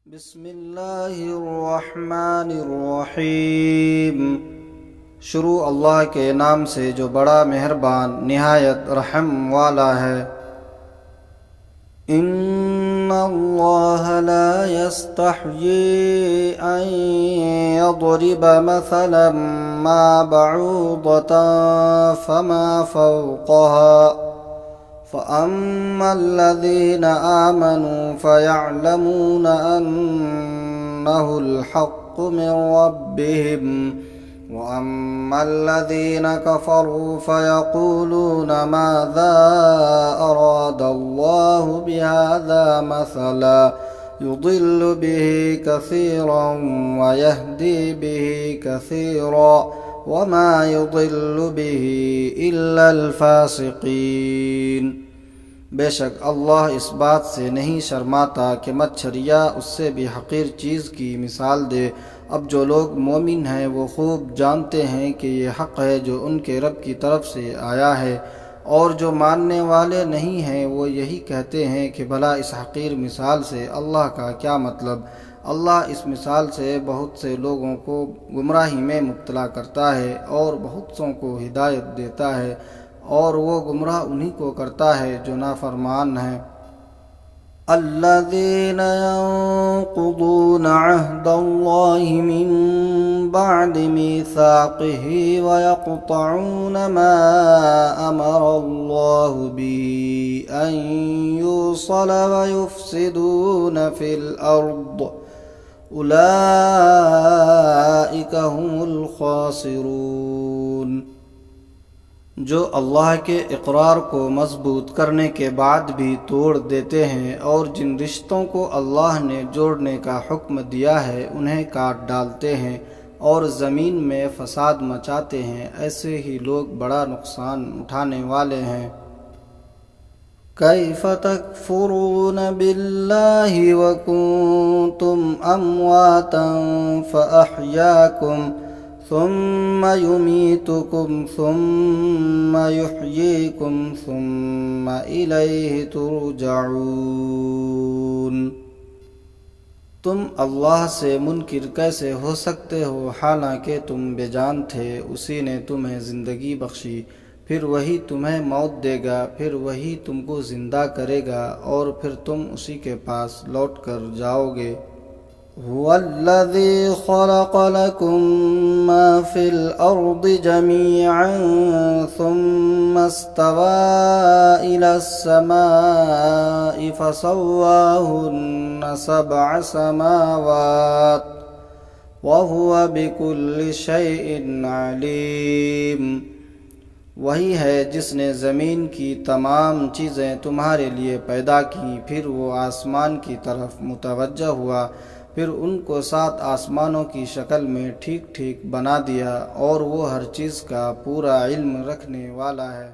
بسم اللہ الرحمن الرحیم۔ شروع اللہ کے نام سے جو بڑا مہربان نہایت رحم والا ہے۔ ان اللہ لا يستحيي ان يضرب مثلا ما بعوضة فما فوقها فأما الذين آمنوا فيعلمون أنه الحق من ربهم وأما الذين كفروا فيقولون ماذا أراد الله بهذا مثلا يضل به كثيرا ويهدي به كثيرا وما يضل به إلا الفاسقين۔ بے شک اللہ اس بات سے نہیں شرماتا کہ مچھریا اس سے بھی حقیر چیز کی مثال دے۔ اب جو لوگ مومن ہیں وہ خوب جانتے ہیں کہ یہ حق ہے جو ان کے رب کی طرف سے آیا ہے، اور جو ماننے والے نہیں ہیں وہ یہی کہتے ہیں کہ بھلا اس حقیر مثال سے اللہ کا کیا مطلب۔ اللہ اس مثال سے بہت سے لوگوں کو گمراہی میں مبتلا کرتا ہے اور بہت سوں کو ہدایت دیتا ہے، اور وہ گمراہ انہی کو کرتا ہے جو نافرمان ہیں۔ الذين ينقضون عهد الله من بعد ميثاقه ويقطعون ما أمر الله به أن يوصل ويفسدون في الأرض أولئك هم الخاسرون۔ جو اللہ کے اقرار کو مضبوط کرنے کے بعد بھی توڑ دیتے ہیں اور جن رشتوں کو اللہ نے جوڑنے کا حکم دیا ہے انہیں کاٹ ڈالتے ہیں اور زمین میں فساد مچاتے ہیں، ایسے ہی لوگ بڑا نقصان اٹھانے والے ہیں۔ کیف تکفرون باللہ وکنتم امواتا فاحیاکم ثم یمیتکم ثم یحییکم ثم الیہ ترجعون۔ تم اللہ سے منکر کیسے ہو سکتے ہو حالانکہ تم بے جان تھے، اسی نے تمہیں زندگی بخشی، پھر وہی تمہیں موت دے گا، پھر وہی تم کو زندہ کرے گا اور پھر تم اسی کے پاس لوٹ کر جاؤ گے۔ هو الذي خلق لكم ما في الأرض جميعا ثم استوى إلى السماء فسواهن 7 سماوات وهو بكل شيء عليم۔ وہی ہے جس نے زمین کی تمام چیزیں تمہارے لیے پیدا کیں، پھر وہ آسمان کی طرف متوجہ ہوا، پھر ان کو 7 آسمانوں کی شکل میں ٹھیک ٹھیک بنا دیا، اور وہ ہر چیز کا پورا علم رکھنے والا ہے۔